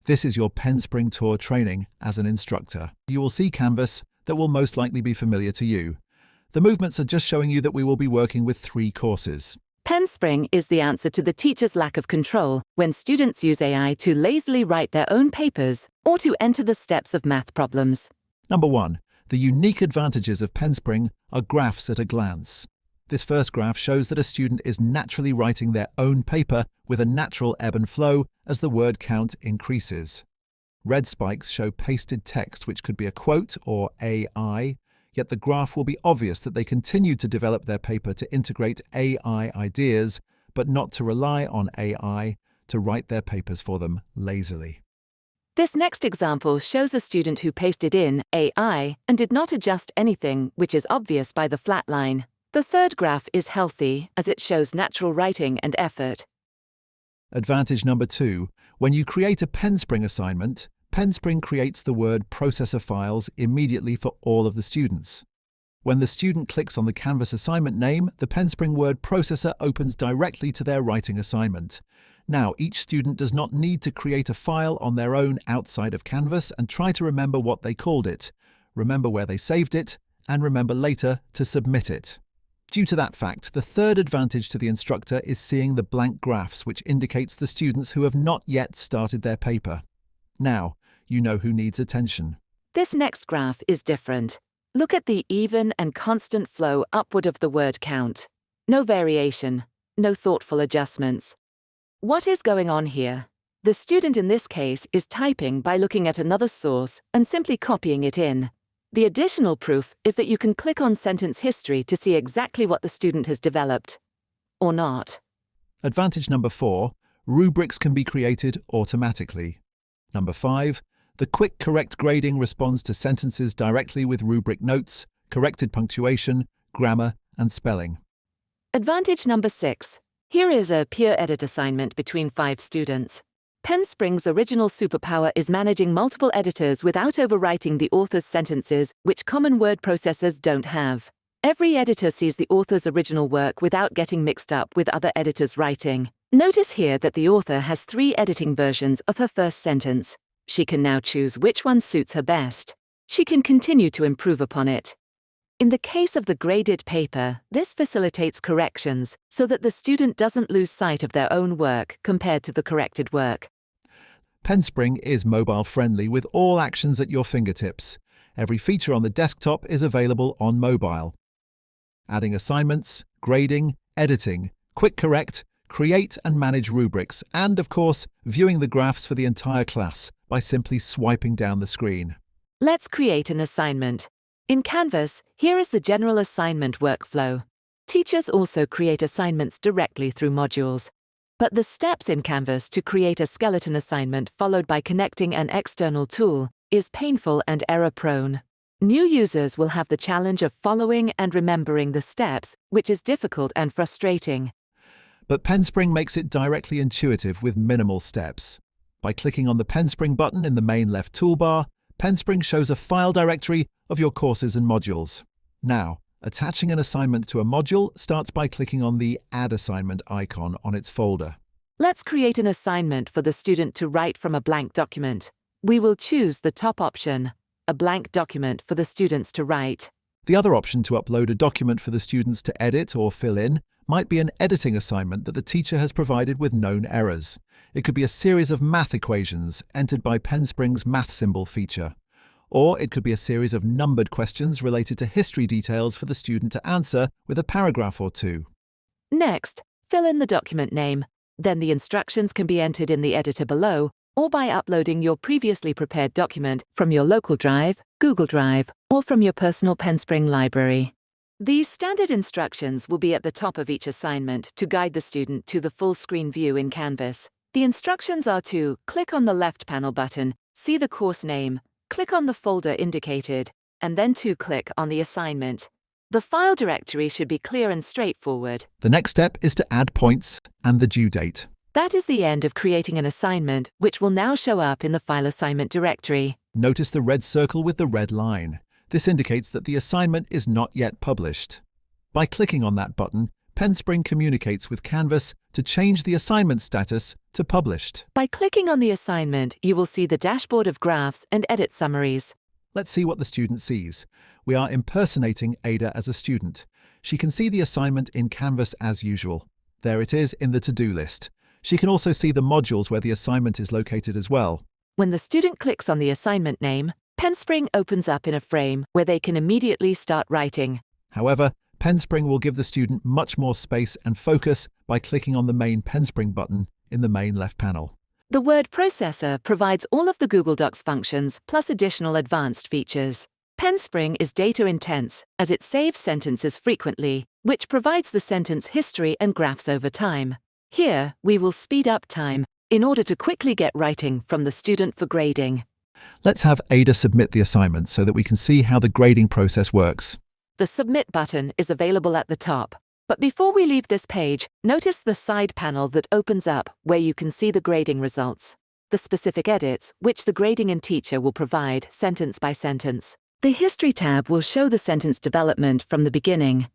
This is your Penspring tour training as an instructor. You will see Canvas that will most likely be familiar to you. The movements are just showing you that we will be working with 3 courses. Penspring is the answer to the teacher's lack of control when students use AI to lazily write their own papers or to enter the steps of math problems. Number 1. The unique advantages of Penspring are graphs at a glance. This first graph shows that a student is naturally writing their own paper with a natural ebb and flow as the word count increases. Red spikes show pasted text, which could be a quote or AI, yet the graph will be obvious that they continue to develop their paper to integrate AI ideas, but not to rely on AI to write their papers for them lazily. This next example shows a student who pasted in AI and did not adjust anything, which is obvious by the flat line. The third graph is healthy, as it shows natural writing and effort. Advantage number 2. When you create a Penspring assignment, Penspring creates the word processor files immediately for all of the students. When the student clicks on the Canvas assignment name, the Penspring word processor opens directly to their writing assignment. Now, each student does not need to create a file on their own outside of Canvas and try to remember what they called it, remember where they saved it, and remember later to submit it. Due to that fact, the third advantage to the instructor is seeing the blank graphs, which indicates the students who have not yet started their paper. Now, you know who needs attention. This next graph is different. Look at the even and constant flow upward of the word count. No variation, no thoughtful adjustments. What is going on here? The student in this case is typing by looking at another source and simply copying it in. The additional proof is that you can click on sentence history to see exactly what the student has developed. Or not. Advantage number 4. Rubrics can be created automatically. Number 5. The QuickCorrect grading responds to sentences directly with rubric notes, corrected punctuation, grammar, and spelling. Advantage number 6. Here is a peer edit assignment between 5 students. Penspring's original superpower is managing multiple editors without overwriting the author's sentences, which common word processors don't have. Every editor sees the author's original work without getting mixed up with other editors' writing. Notice here that the author has 3 editing versions of her first sentence. She can now choose which one suits her best. She can continue to improve upon it. In the case of the graded paper, this facilitates corrections so that the student doesn't lose sight of their own work compared to the corrected work. Penspring is mobile-friendly with all actions at your fingertips. Every feature on the desktop is available on mobile. Adding assignments, grading, editing, QuickCorrect, create and manage rubrics, and, of course, viewing the graphs for the entire class by simply swiping down the screen. Let's create an assignment. In Canvas, here is the general assignment workflow. Teachers also create assignments directly through modules. But the steps in Canvas to create a skeleton assignment followed by connecting an external tool is painful and error-prone. New users will have the challenge of following and remembering the steps, which is difficult and frustrating. But Penspring makes it directly intuitive with minimal steps. By clicking on the Penspring button in the main left toolbar, Penspring shows a file directory of your courses and modules. Now, attaching an assignment to a module starts by clicking on the Add Assignment icon on its folder. Let's create an assignment for the student to write from a blank document. We will choose the top option, a blank document for the students to write. The other option to upload a document for the students to edit or fill in might be an editing assignment that the teacher has provided with known errors. It could be a series of math equations entered by Penspring's math symbol feature. Or it could be a series of numbered questions related to history details for the student to answer with a paragraph or 2. Next, fill in the document name. Then the instructions can be entered in the editor below or by uploading your previously prepared document from your local drive, Google Drive, or from your personal Penspring library. These standard instructions will be at the top of each assignment to guide the student to the full screen view in Canvas. The instructions are to click on the left panel button, see the course name, click on the folder indicated, and then to click on the assignment. The file directory should be clear and straightforward. The next step is to add points and the due date. That is the end of creating an assignment, which will now show up in the file assignment directory. Notice the red circle with the red line. This indicates that the assignment is not yet published. By clicking on that button, Penspring communicates with Canvas to change the assignment status to published. By clicking on the assignment, you will see the dashboard of graphs and edit summaries. Let's see what the student sees. We are impersonating Ada as a student. She can see the assignment in Canvas as usual. There it is in the to-do list. She can also see the modules where the assignment is located as well. When the student clicks on the assignment name, Penspring opens up in a frame where they can immediately start writing. However, Penspring will give the student much more space and focus by clicking on the main Penspring button in the main left panel. The word processor provides all of the Google Docs functions plus additional advanced features. Penspring is data intense as it saves sentences frequently, which provides the sentence history and graphs over time. Here, we will speed up time in order to quickly get writing from the student for grading. Let's have Ada submit the assignment so that we can see how the grading process works. The Submit button is available at the top. But before we leave this page, notice the side panel that opens up where you can see the grading results, the specific edits which the grading and teacher will provide sentence by sentence. The History tab will show the sentence development from the beginning.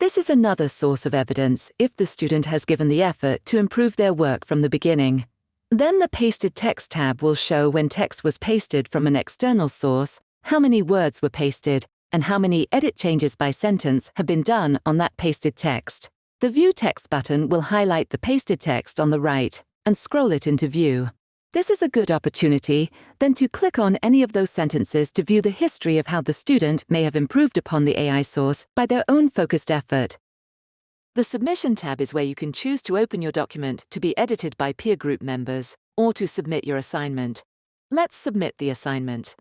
This is another source of evidence if the student has given the effort to improve their work from the beginning. Then the Pasted Text tab will show when text was pasted from an external source, how many words were pasted, and how many edit changes by sentence have been done on that pasted text. The View Text button will highlight the pasted text on the right and scroll it into view. This is a good opportunity then to click on any of those sentences to view the history of how the student may have improved upon the AI source by their own focused effort. The Submission tab is where you can choose to open your document to be edited by peer group members or to submit your assignment. Let's submit the assignment.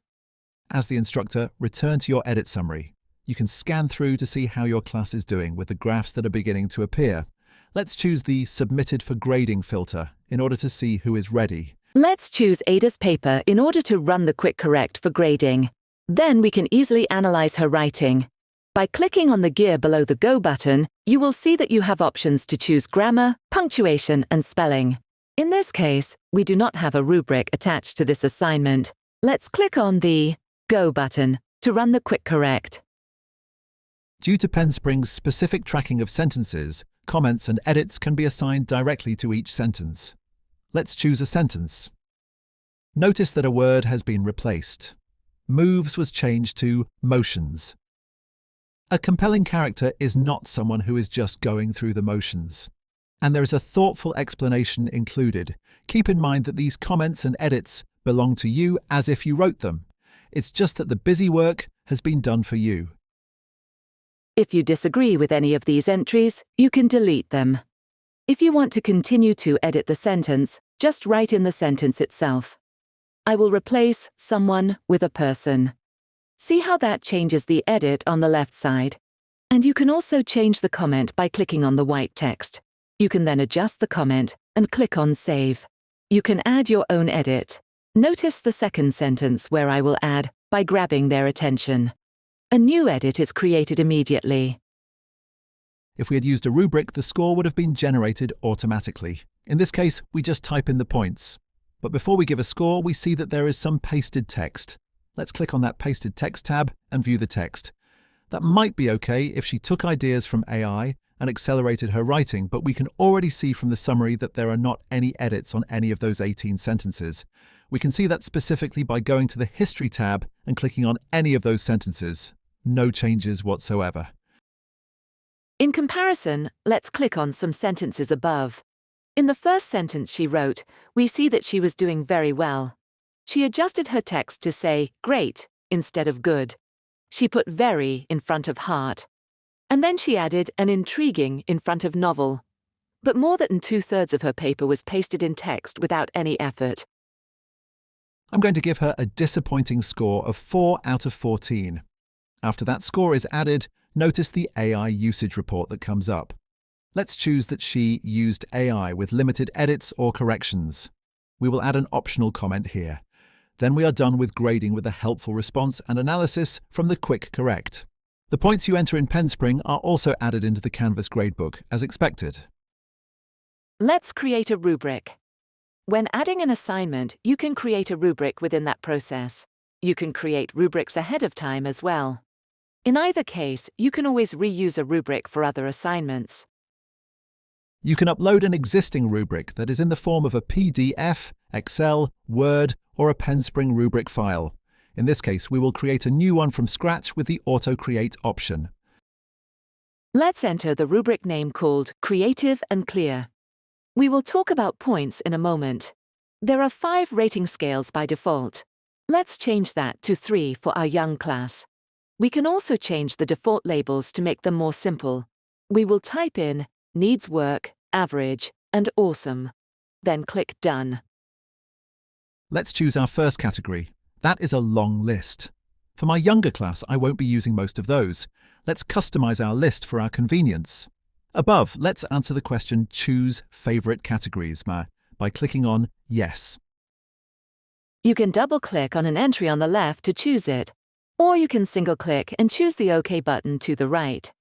As the instructor, return to your edit summary. You can scan through to see how your class is doing with the graphs that are beginning to appear. Let's choose the Submitted for Grading filter in order to see who is ready. Let's choose Ada's paper in order to run the QuickCorrect for grading. Then we can easily analyze her writing. By clicking on the gear below the Go button, you will see that you have options to choose grammar, punctuation, and spelling. In this case, we do not have a rubric attached to this assignment. Let's click on the Go button to run the QuickCorrect. Due to Penspring's specific tracking of sentences, comments and edits can be assigned directly to each sentence. Let's choose a sentence. Notice that a word has been replaced. Moves was changed to motions. A compelling character is not someone who is just going through the motions. And there is a thoughtful explanation included. Keep in mind that these comments and edits belong to you as if you wrote them. It's just that the busy work has been done for you. If you disagree with any of these entries, you can delete them. If you want to continue to edit the sentence, just write in the sentence itself. I will replace someone with a person. See how that changes the edit on the left side? And you can also change the comment by clicking on the white text. You can then adjust the comment and click on Save. You can add your own edit. Notice the second sentence where I will add by grabbing their attention. A new edit is created immediately. If we had used a rubric, the score would have been generated automatically. In this case, we just type in the points. But before we give a score, we see that there is some pasted text. Let's click on that Pasted Text tab and view the text. That might be okay if she took ideas from AI and accelerated her writing, but we can already see from the summary that there are not any edits on any of those 18 sentences. We can see that specifically by going to the History tab and clicking on any of those sentences. No changes whatsoever. In comparison, let's click on some sentences above. In the first sentence she wrote, we see that she was doing very well. She adjusted her text to say great instead of good. She put very in front of heart. And then she added an intriguing in front of novel. But more than 2/3 of her paper was pasted in text without any effort. I'm going to give her a disappointing score of 4 out of 14. After that score is added, notice the AI usage report that comes up. Let's choose that she used AI with limited edits or corrections. We will add an optional comment here. Then we are done with grading with a helpful response and analysis from the QuickCorrect. The points you enter in Penspring are also added into the Canvas gradebook, as expected. Let's create a rubric. When adding an assignment, you can create a rubric within that process. You can create rubrics ahead of time as well. In either case, you can always reuse a rubric for other assignments. You can upload an existing rubric that is in the form of a PDF, Excel, Word, or a Penspring rubric file. In this case, we will create a new one from scratch with the Auto Create option. Let's enter the rubric name called Creative and Clear. We will talk about points in a moment. There are 5 rating scales by default. Let's change that to 3 for our young class. We can also change the default labels to make them more simple. We will type in Needs Work, Average, and Awesome. Then click Done. Let's choose our first category. That is a long list. For my younger class, I won't be using most of those. Let's customize our list for our convenience. Above, let's answer the question Choose Favorite Categories by clicking on Yes. You can double-click on an entry on the left to choose it, or you can single-click and choose the OK button to the right.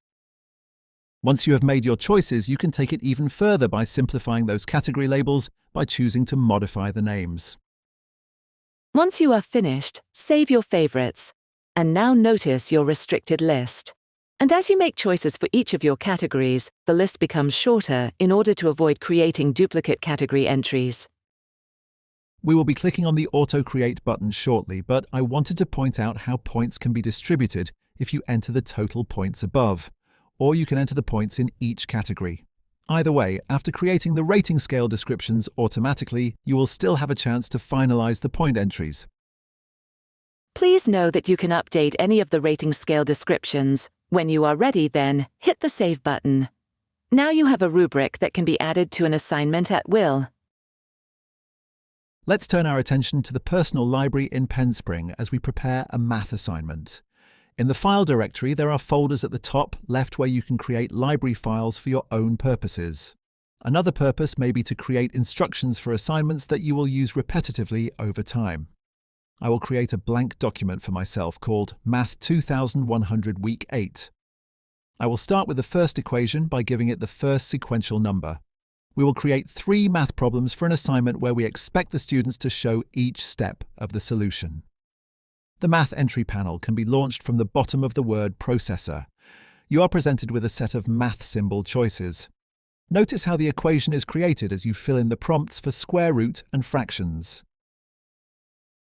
Once you have made your choices, you can take it even further by simplifying those category labels by choosing to modify the names. Once you are finished, save your favorites, and now notice your restricted list. And as you make choices for each of your categories, the list becomes shorter in order to avoid creating duplicate category entries. We will be clicking on the Auto Create button shortly, but I wanted to point out how points can be distributed if you enter the total points above, or you can enter the points in each category. Either way, after creating the rating scale descriptions automatically, you will still have a chance to finalize the point entries. Please know that you can update any of the rating scale descriptions. When you are ready, then, hit the Save button. Now you have a rubric that can be added to an assignment at will. Let's turn our attention to the personal library in Penspring as we prepare a math assignment. In the file directory, there are folders at the top left where you can create library files for your own purposes. Another purpose may be to create instructions for assignments that you will use repetitively over time. I will create a blank document for myself called Math 2100 Week 8. I will start with the first equation by giving it the first sequential number. We will create 3 math problems for an assignment where we expect the students to show each step of the solution. The math entry panel can be launched from the bottom of the word processor. You are presented with a set of math symbol choices. Notice how the equation is created as you fill in the prompts for square root and fractions.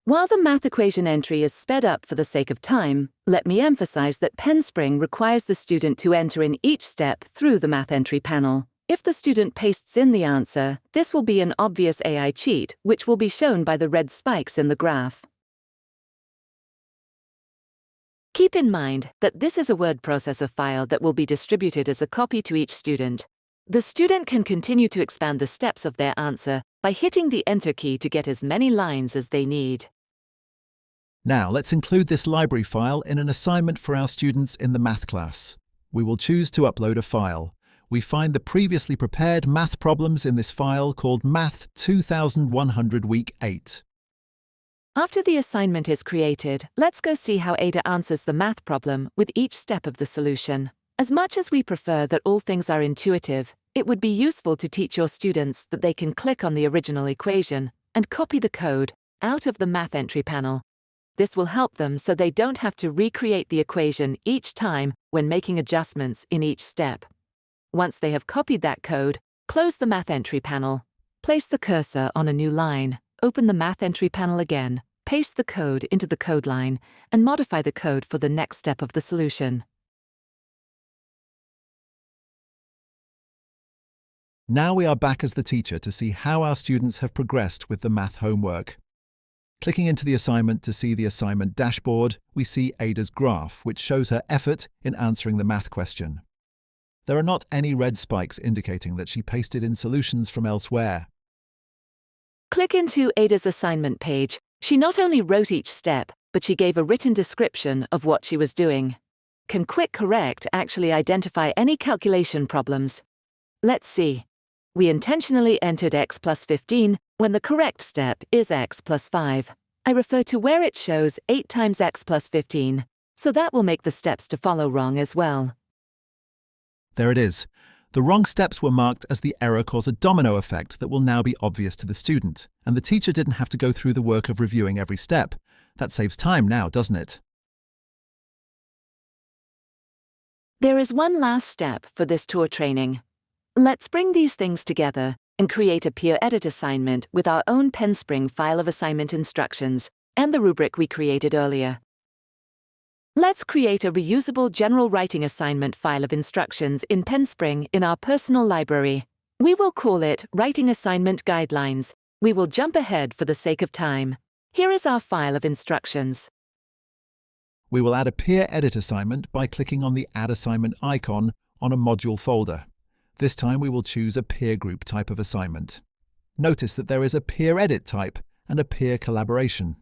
While the math equation entry is sped up for the sake of time, let me emphasize that Penspring requires the student to enter in each step through the math entry panel. If the student pastes in the answer, this will be an obvious AI cheat, which will be shown by the red spikes in the graph. Keep in mind that this is a word processor file that will be distributed as a copy to each student. The student can continue to expand the steps of their answer by hitting the Enter key to get as many lines as they need. Now let's include this library file in an assignment for our students in the math class. We will choose to upload a file. We find the previously prepared math problems in this file called Math 2100 Week 8. After the assignment is created, let's go see how Ada answers the math problem with each step of the solution. As much as we prefer that all things are intuitive, it would be useful to teach your students that they can click on the original equation and copy the code out of the math entry panel. This will help them so they don't have to recreate the equation each time when making adjustments in each step. Once they have copied that code, close the math entry panel. Place the cursor on a new line. Open the math entry panel again, paste the code into the code line, and modify the code for the next step of the solution. Now we are back as the teacher to see how our students have progressed with the math homework. Clicking into the assignment to see the assignment dashboard, we see Ada's graph, which shows her effort in answering the math question. There are not any red spikes indicating that she pasted in solutions from elsewhere. Click into Ada's assignment page. She not only wrote each step, but she gave a written description of what she was doing. Can QuickCorrect actually identify any calculation problems? Let's see. We intentionally entered x plus 15 when the correct step is x plus 5. I refer to where it shows 8 times x plus 15, so that will make the steps to follow wrong as well. There it is. The wrong steps were marked as the error cause a domino effect that will now be obvious to the student, and the teacher didn't have to go through the work of reviewing every step. That saves time now, doesn't it? There is one last step for this tour training. Let's bring these things together and create a peer edit assignment with our own Penspring file of assignment instructions and the rubric we created earlier. Let's create a reusable general writing assignment file of instructions in Penspring in our personal library. We will call it Writing Assignment Guidelines. We will jump ahead for the sake of time. Here is our file of instructions. We will add a peer edit assignment by clicking on the Add Assignment icon on a module folder. This time we will choose a peer group type of assignment. Notice that there is a peer edit type and a peer collaboration.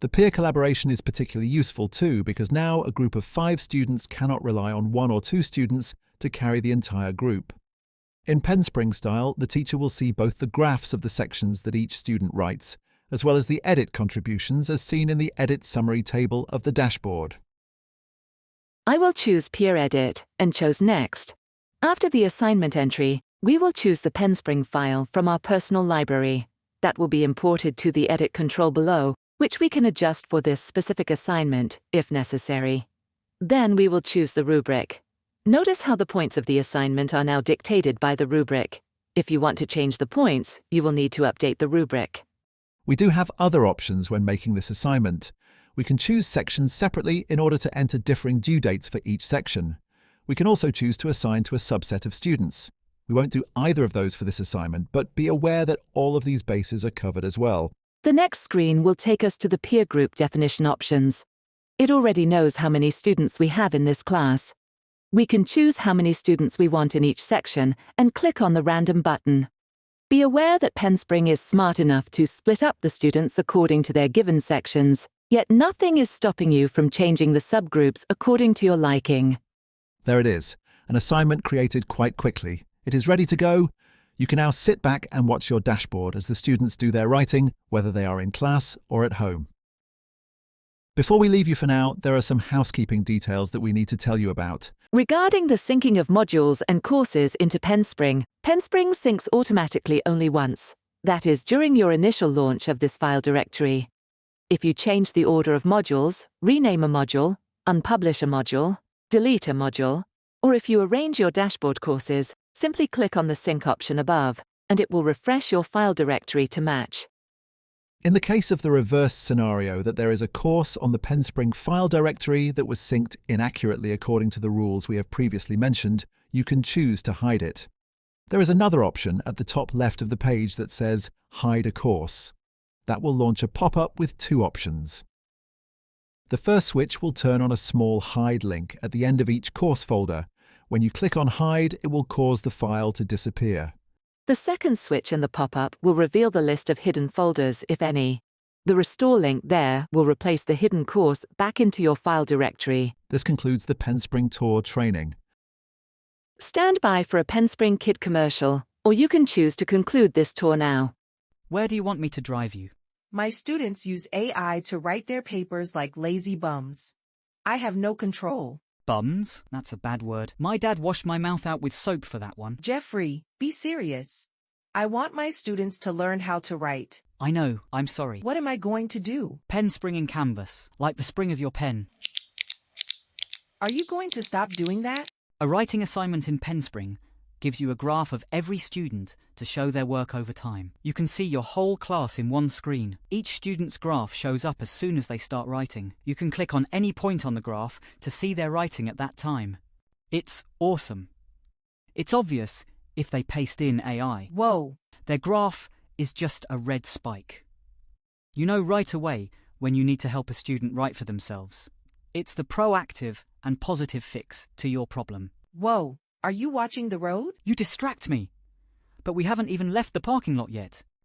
The peer collaboration is particularly useful too because now a group of 5 students cannot rely on 1 or 2 students to carry the entire group. In Penspring style, the teacher will see both the graphs of the sections that each student writes, as well as the edit contributions as seen in the edit summary table of the dashboard. I will choose Peer Edit and chose Next. After the assignment entry, we will choose the Penspring file from our personal library. That will be imported to the edit control below, which we can adjust for this specific assignment if necessary. Then we will choose the rubric. Notice how the points of the assignment are now dictated by the rubric. If you want to change the points, you will need to update the rubric. We do have other options when making this assignment. We can choose sections separately in order to enter differing due dates for each section. We can also choose to assign to a subset of students. We won't do either of those for this assignment, but be aware that all of these bases are covered as well. The next screen will take us to the peer group definition options. It already knows how many students we have in this class. We can choose how many students we want in each section and click on the random button. Be aware that Penspring is smart enough to split up the students according to their given sections, yet nothing is stopping you from changing the subgroups according to your liking. There it is, an assignment created quite quickly. It is ready to go. You can now sit back and watch your dashboard as the students do their writing, whether they are in class or at home. Before we leave you for now, there are some housekeeping details that we need to tell you about. Regarding the syncing of modules and courses into Penspring, Penspring syncs automatically only once. That is during your initial launch of this file directory. If you change the order of modules, rename a module, unpublish a module, delete a module, or if you arrange your dashboard courses, simply click on the sync option above, and it will refresh your file directory to match. In the case of the reverse scenario that there is a course on the Penspring file directory that was synced inaccurately according to the rules we have previously mentioned, you can choose to hide it. There is another option at the top left of the page that says Hide a Course. That will launch a pop-up with 2 options. The first switch will turn on a small hide link at the end of each course folder. When you click on Hide, it will cause the file to disappear. The second switch in the pop-up will reveal the list of hidden folders, if any. The Restore link there will replace the hidden course back into your file directory. This concludes the Penspring Tour training. Stand by for a Penspring Kit commercial, or you can choose to conclude this tour now. Where do you want me to drive you? My students use AI to write their papers like lazy bums. I have no control. Bums? That's a bad word. My dad washed my mouth out with soap for that one. Jeffrey, be serious. I want my students to learn how to write. I know, I'm sorry. What am I going to do? Pen spring in canvas, like the spring of your pen. Are you going to stop doing that? A writing assignment in Penspring gives you a graph of every student to show their work over time. You can see your whole class in one screen. Each student's graph shows up as soon as they start writing. You can click on any point on the graph to see their writing at that time. It's awesome. It's obvious if they paste in AI. Whoa. Their graph is just a red spike. You know right away when you need to help a student write for themselves. It's the proactive and positive fix to your problem. Whoa. Are you watching the road? You distract me. But we haven't even left the parking lot yet.